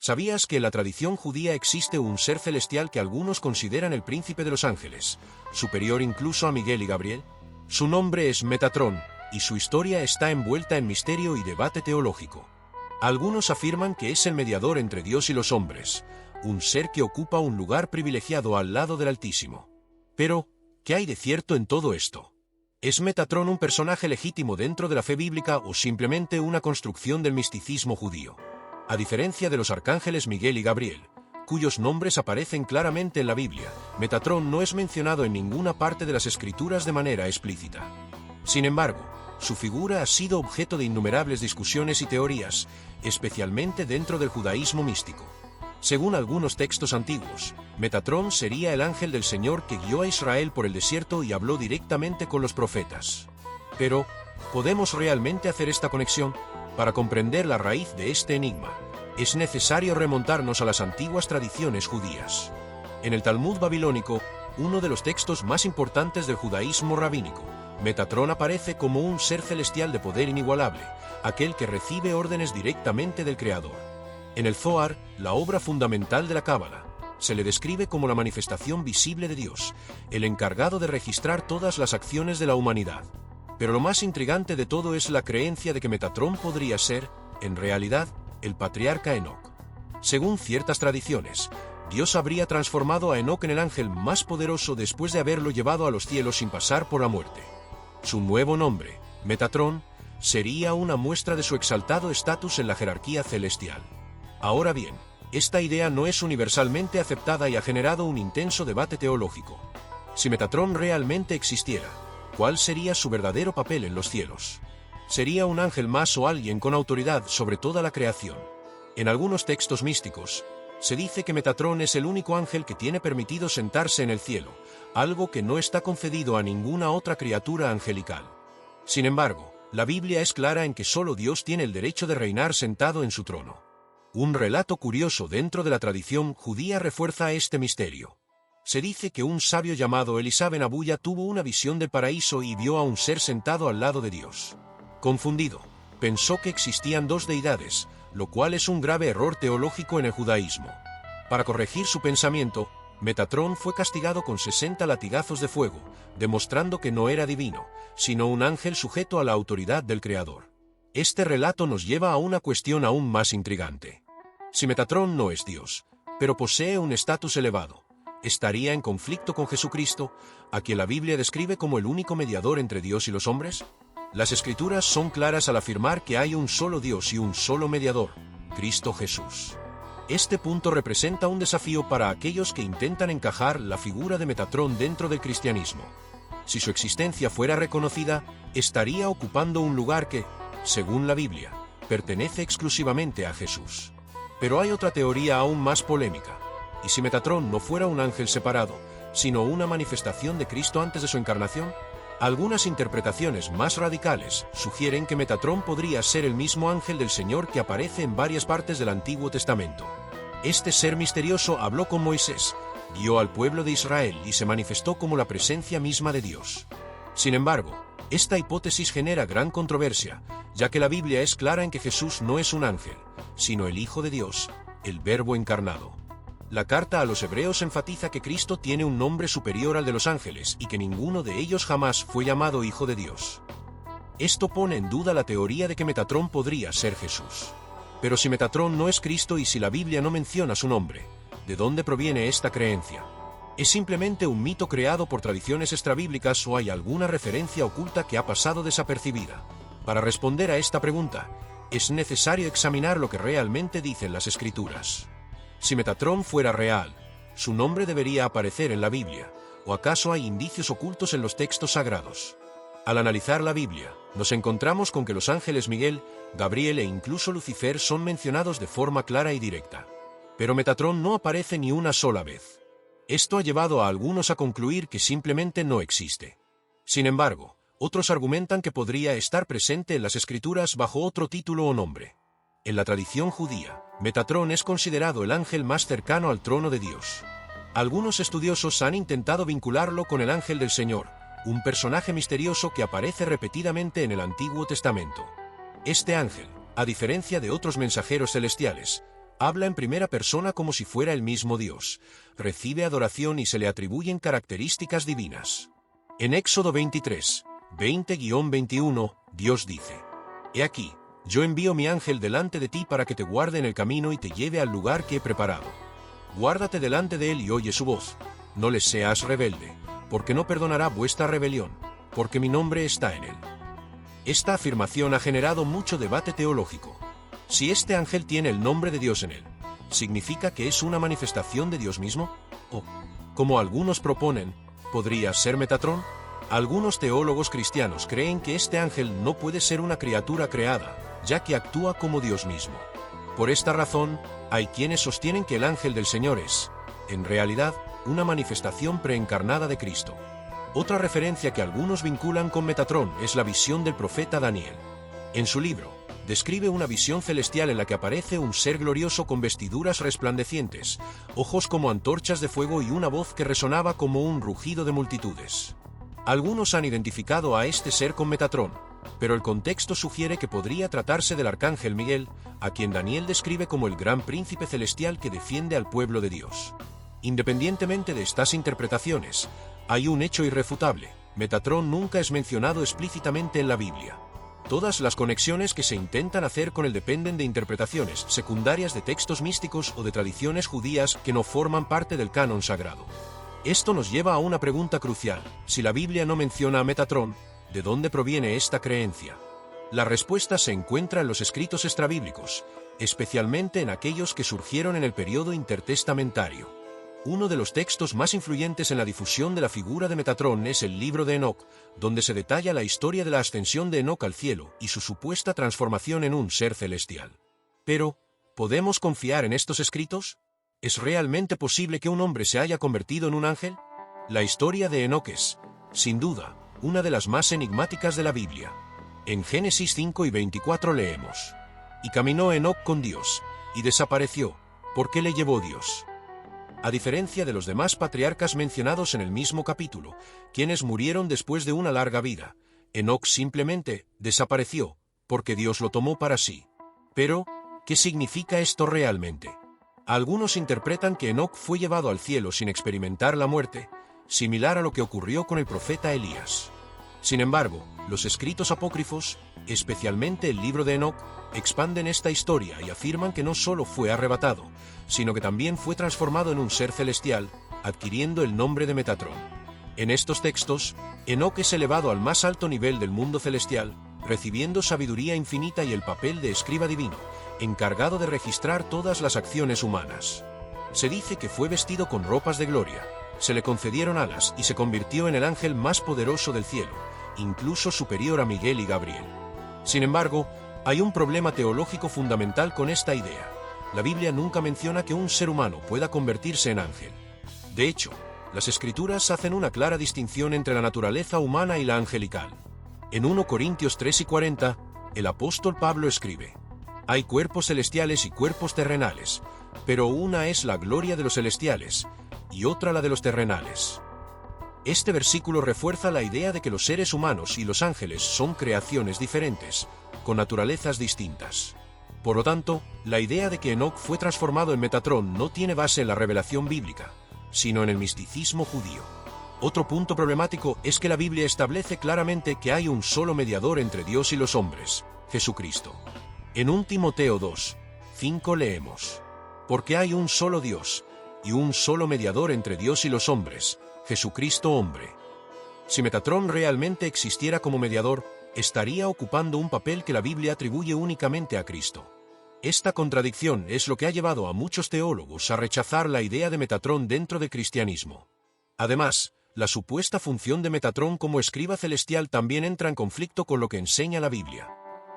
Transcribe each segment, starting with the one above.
¿Sabías que en la tradición judía existe un ser celestial que algunos consideran el príncipe de los ángeles, superior incluso a Miguel y Gabriel? Su nombre es Metatrón, y su historia está envuelta en misterio y debate teológico. Algunos afirman que es el mediador entre Dios y los hombres, un ser que ocupa un lugar privilegiado al lado del Altísimo. Pero, ¿qué hay de cierto en todo esto? ¿Es Metatrón un personaje legítimo dentro de la fe bíblica o simplemente una construcción del misticismo judío? A diferencia de los arcángeles Miguel y Gabriel, cuyos nombres aparecen claramente en la Biblia, Metatrón no es mencionado en ninguna parte de las Escrituras de manera explícita. Sin embargo, su figura ha sido objeto de innumerables discusiones y teorías, especialmente dentro del judaísmo místico. Según algunos textos antiguos, Metatrón sería el ángel del Señor que guió a Israel por el desierto y habló directamente con los profetas. Pero, ¿podemos realmente hacer esta conexión? Para comprender la raíz de este enigma, es necesario remontarnos a las antiguas tradiciones judías. En el Talmud babilónico, uno de los textos más importantes del judaísmo rabínico, Metatrón aparece como un ser celestial de poder inigualable, aquel que recibe órdenes directamente del Creador. En el Zohar, la obra fundamental de la Cábala, se le describe como la manifestación visible de Dios, el encargado de registrar todas las acciones de la humanidad. Pero lo más intrigante de todo es la creencia de que Metatrón podría ser, en realidad, el patriarca Enoc. Según ciertas tradiciones, Dios habría transformado a Enoc en el ángel más poderoso después de haberlo llevado a los cielos sin pasar por la muerte. Su nuevo nombre, Metatrón, sería una muestra de su exaltado estatus en la jerarquía celestial. Ahora bien, esta idea no es universalmente aceptada y ha generado un intenso debate teológico. Si Metatrón realmente existiera, ¿cuál sería su verdadero papel en los cielos? ¿Sería un ángel más o alguien con autoridad sobre toda la creación? En algunos textos místicos, se dice que Metatrón es el único ángel que tiene permitido sentarse en el cielo, algo que no está concedido a ninguna otra criatura angelical. Sin embargo, la Biblia es clara en que solo Dios tiene el derecho de reinar sentado en su trono. Un relato curioso dentro de la tradición judía refuerza este misterio. Se dice que un sabio llamado Elisá ben Abuya tuvo una visión del paraíso y vio a un ser sentado al lado de Dios. Confundido, pensó que existían dos deidades, lo cual es un grave error teológico en el judaísmo. Para corregir su pensamiento, Metatrón fue castigado con 60 latigazos de fuego, demostrando que no era divino, sino un ángel sujeto a la autoridad del Creador. Este relato nos lleva a una cuestión aún más intrigante. Si Metatrón no es Dios, pero posee un estatus elevado, ¿estaría en conflicto con Jesucristo, a quien la Biblia describe como el único mediador entre Dios y los hombres? Las Escrituras son claras al afirmar que hay un solo Dios y un solo mediador, Cristo Jesús. Este punto representa un desafío para aquellos que intentan encajar la figura de Metatrón dentro del cristianismo. Si su existencia fuera reconocida, estaría ocupando un lugar que, según la Biblia, pertenece exclusivamente a Jesús. Pero hay otra teoría aún más polémica. ¿Y si Metatrón no fuera un ángel separado, sino una manifestación de Cristo antes de su encarnación? Algunas interpretaciones más radicales sugieren que Metatrón podría ser el mismo ángel del Señor que aparece en varias partes del Antiguo Testamento. Este ser misterioso habló con Moisés, guió al pueblo de Israel y se manifestó como la presencia misma de Dios. Sin embargo, esta hipótesis genera gran controversia, ya que la Biblia es clara en que Jesús no es un ángel, sino el Hijo de Dios, el Verbo encarnado. La carta a los Hebreos enfatiza que Cristo tiene un nombre superior al de los ángeles y que ninguno de ellos jamás fue llamado Hijo de Dios. Esto pone en duda la teoría de que Metatrón podría ser Jesús. Pero si Metatrón no es Cristo y si la Biblia no menciona su nombre, ¿de dónde proviene esta creencia? ¿Es simplemente un mito creado por tradiciones extrabíblicas o hay alguna referencia oculta que ha pasado desapercibida? Para responder a esta pregunta, es necesario examinar lo que realmente dicen las Escrituras. Si Metatrón fuera real, su nombre debería aparecer en la Biblia, ¿o acaso hay indicios ocultos en los textos sagrados? Al analizar la Biblia, nos encontramos con que los ángeles Miguel, Gabriel e incluso Lucifer son mencionados de forma clara y directa. Pero Metatrón no aparece ni una sola vez. Esto ha llevado a algunos a concluir que simplemente no existe. Sin embargo, otros argumentan que podría estar presente en las Escrituras bajo otro título o nombre. En la tradición judía, Metatrón es considerado el ángel más cercano al trono de Dios. Algunos estudiosos han intentado vincularlo con el ángel del Señor, un personaje misterioso que aparece repetidamente en el Antiguo Testamento. Este ángel, a diferencia de otros mensajeros celestiales, Habla en primera persona como si fuera el mismo Dios. Recibe adoración y se le atribuyen características divinas. En Éxodo 23, 20-21, Dios dice: He aquí, yo envío mi ángel delante de ti para que te guarde en el camino y te lleve al lugar que he preparado. Guárdate delante de él y oye su voz. No le seas rebelde, porque no perdonará vuestra rebelión, porque mi nombre está en él. Esta afirmación ha generado mucho debate teológico. Si este ángel tiene el nombre de Dios en él, ¿significa que es una manifestación de Dios mismo? O, como algunos proponen, ¿podría ser Metatrón? Algunos teólogos cristianos creen que este ángel no puede ser una criatura creada, ya que actúa como Dios mismo. Por esta razón, hay quienes sostienen que el ángel del Señor es, en realidad, una manifestación preencarnada de Cristo. Otra referencia que algunos vinculan con Metatrón es la visión del profeta Daniel. En su libro, describe una visión celestial en la que aparece un ser glorioso con vestiduras resplandecientes, ojos como antorchas de fuego y una voz que resonaba como un rugido de multitudes. Algunos han identificado a este ser con Metatrón, pero el contexto sugiere que podría tratarse del arcángel Miguel, a quien Daniel describe como el gran príncipe celestial que defiende al pueblo de Dios. Independientemente de estas interpretaciones, hay un hecho irrefutable: Metatrón nunca es mencionado explícitamente en la Biblia. Todas las conexiones que se intentan hacer con él dependen de interpretaciones secundarias de textos místicos o de tradiciones judías que no forman parte del canon sagrado. Esto nos lleva a una pregunta crucial: si la Biblia no menciona a Metatrón, ¿de dónde proviene esta creencia? La respuesta se encuentra en los escritos extrabíblicos, especialmente en aquellos que surgieron en el período intertestamentario. Uno de los textos más influyentes en la difusión de la figura de Metatrón es el libro de Enoc, donde se detalla la historia de la ascensión de Enoc al cielo y su supuesta transformación en un ser celestial. Pero, ¿podemos confiar en estos escritos? ¿Es realmente posible que un hombre se haya convertido en un ángel? La historia de Enoc es, sin duda, una de las más enigmáticas de la Biblia. En Génesis 5:24 leemos: Y caminó Enoc con Dios, y desapareció, porque le llevó Dios. A diferencia de los demás patriarcas mencionados en el mismo capítulo, quienes murieron después de una larga vida, Enoc simplemente desapareció, porque Dios lo tomó para sí. Pero, ¿qué significa esto realmente? Algunos interpretan que Enoc fue llevado al cielo sin experimentar la muerte, similar a lo que ocurrió con el profeta Elías. Sin embargo, los escritos apócrifos, especialmente el libro de Enoc, expanden esta historia y afirman que no solo fue arrebatado, sino que también fue transformado en un ser celestial, adquiriendo el nombre de Metatrón. En estos textos, Enoc es elevado al más alto nivel del mundo celestial, recibiendo sabiduría infinita y el papel de escriba divino, encargado de registrar todas las acciones humanas. Se dice que fue vestido con ropas de gloria, se le concedieron alas y se convirtió en el ángel más poderoso del cielo, incluso superior a Miguel y Gabriel. Sin embargo, hay un problema teológico fundamental con esta idea. La Biblia nunca menciona que un ser humano pueda convertirse en ángel. De hecho, las Escrituras hacen una clara distinción entre la naturaleza humana y la angelical. En 1 Corintios 3:40, el apóstol Pablo escribe: Hay cuerpos celestiales y cuerpos terrenales, pero una es la gloria de los celestiales, y otra la de los terrenales. Este versículo refuerza la idea de que los seres humanos y los ángeles son creaciones diferentes, con naturalezas distintas. Por lo tanto, la idea de que Enoc fue transformado en Metatrón no tiene base en la revelación bíblica, sino en el misticismo judío. Otro punto problemático es que la Biblia establece claramente que hay un solo mediador entre Dios y los hombres, Jesucristo. En 1 Timoteo 2:5 leemos: Porque hay un solo Dios, y un solo mediador entre Dios y los hombres, Jesucristo hombre. Si Metatrón realmente existiera como mediador, estaría ocupando un papel que la Biblia atribuye únicamente a Cristo. Esta contradicción es lo que ha llevado a muchos teólogos a rechazar la idea de Metatrón dentro del cristianismo. Además, la supuesta función de Metatrón como escriba celestial también entra en conflicto con lo que enseña la Biblia.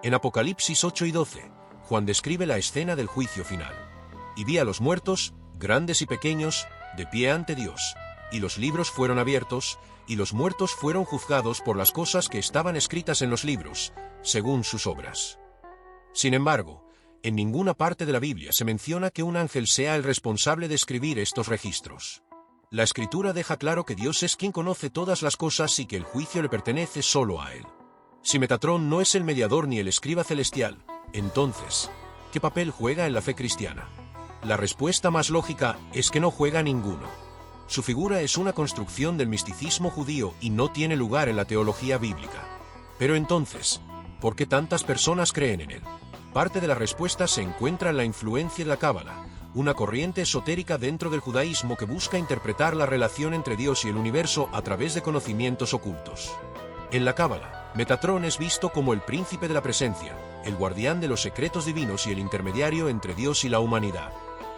En Apocalipsis 8:12, Juan describe la escena del juicio final. Y vi a los muertos, grandes y pequeños, de pie ante Dios, y los libros fueron abiertos, y los muertos fueron juzgados por las cosas que estaban escritas en los libros, según sus obras. Sin embargo, en ninguna parte de la Biblia se menciona que un ángel sea el responsable de escribir estos registros. La Escritura deja claro que Dios es quien conoce todas las cosas y que el juicio le pertenece solo a Él. Si Metatrón no es el mediador ni el escriba celestial, entonces, ¿qué papel juega en la fe cristiana? La respuesta más lógica es que no juega ninguno. Su figura es una construcción del misticismo judío y no tiene lugar en la teología bíblica. Pero entonces, ¿por qué tantas personas creen en él? Parte de la respuesta se encuentra en la influencia de la Cábala, una corriente esotérica dentro del judaísmo que busca interpretar la relación entre Dios y el universo a través de conocimientos ocultos. En la Cábala, Metatrón es visto como el príncipe de la presencia, el guardián de los secretos divinos y el intermediario entre Dios y la humanidad.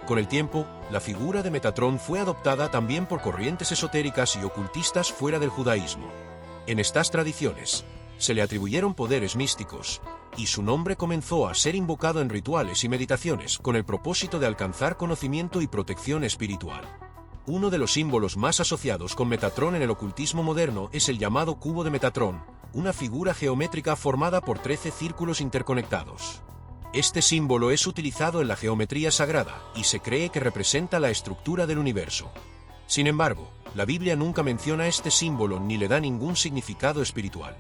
Con el tiempo, la figura de Metatrón fue adoptada también por corrientes esotéricas y ocultistas fuera del judaísmo. En estas tradiciones, se le atribuyeron poderes místicos, y su nombre comenzó a ser invocado en rituales y meditaciones con el propósito de alcanzar conocimiento y protección espiritual. Uno de los símbolos más asociados con Metatrón en el ocultismo moderno es el llamado cubo de Metatrón, una figura geométrica formada por 13 círculos interconectados. Este símbolo es utilizado en la geometría sagrada y se cree que representa la estructura del universo. Sin embargo, la Biblia nunca menciona este símbolo ni le da ningún significado espiritual.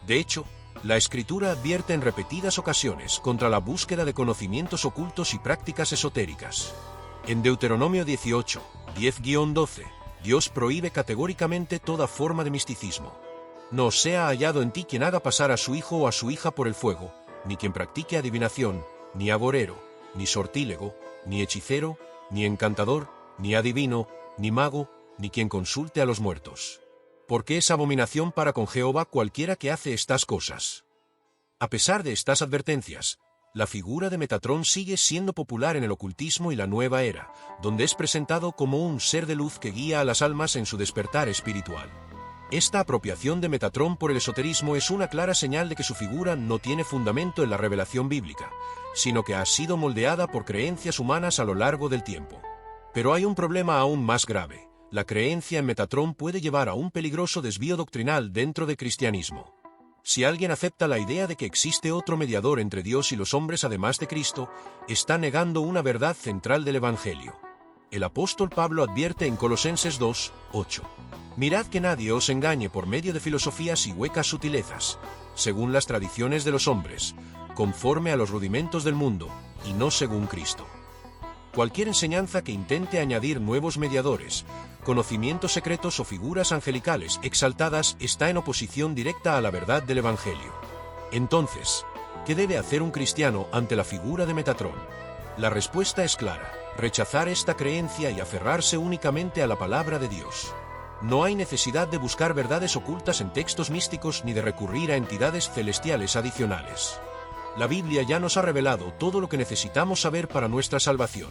De hecho, la Escritura advierte en repetidas ocasiones contra la búsqueda de conocimientos ocultos y prácticas esotéricas. En Deuteronomio 18, 10-12, Dios prohíbe categóricamente toda forma de misticismo. No sea hallado en ti quien haga pasar a su hijo o a su hija por el fuego, ni quien practique adivinación, ni agorero, ni sortílego, ni hechicero, ni encantador, ni adivino, ni mago, ni quien consulte a los muertos. Porque es abominación para con Jehová cualquiera que hace estas cosas. A pesar de estas advertencias, la figura de Metatrón sigue siendo popular en el ocultismo y la nueva era, donde es presentado como un ser de luz que guía a las almas en su despertar espiritual. Esta apropiación de Metatrón por el esoterismo es una clara señal de que su figura no tiene fundamento en la revelación bíblica, sino que ha sido moldeada por creencias humanas a lo largo del tiempo. Pero hay un problema aún más grave. La creencia en Metatrón puede llevar a un peligroso desvío doctrinal dentro del cristianismo. Si alguien acepta la idea de que existe otro mediador entre Dios y los hombres además de Cristo, está negando una verdad central del Evangelio. El apóstol Pablo advierte en Colosenses 2, 8. Mirad que nadie os engañe por medio de filosofías y huecas sutilezas, según las tradiciones de los hombres, conforme a los rudimentos del mundo, y no según Cristo. Cualquier enseñanza que intente añadir nuevos mediadores, conocimientos secretos o figuras angelicales exaltadas está en oposición directa a la verdad del Evangelio. Entonces, ¿qué debe hacer un cristiano ante la figura de Metatrón? La respuesta es clara: rechazar esta creencia y aferrarse únicamente a la palabra de Dios. No hay necesidad de buscar verdades ocultas en textos místicos ni de recurrir a entidades celestiales adicionales. La Biblia ya nos ha revelado todo lo que necesitamos saber para nuestra salvación.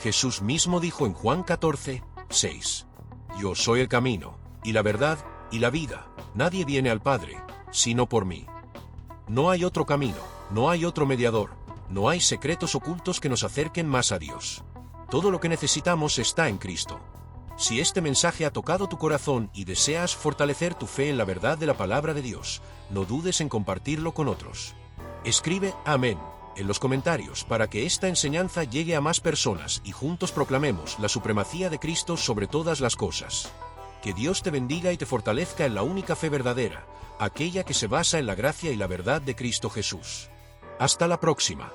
Jesús mismo dijo en Juan 14, 6. Yo soy el camino, y la verdad, y la vida. Nadie viene al Padre, sino por mí. No hay otro camino, no hay otro mediador, no hay secretos ocultos que nos acerquen más a Dios. Todo lo que necesitamos está en Cristo. Si este mensaje ha tocado tu corazón y deseas fortalecer tu fe en la verdad de la palabra de Dios, no dudes en compartirlo con otros. Escribe Amén en los comentarios para que esta enseñanza llegue a más personas y juntos proclamemos la supremacía de Cristo sobre todas las cosas. Que Dios te bendiga y te fortalezca en la única fe verdadera, aquella que se basa en la gracia y la verdad de Cristo Jesús. Hasta la próxima.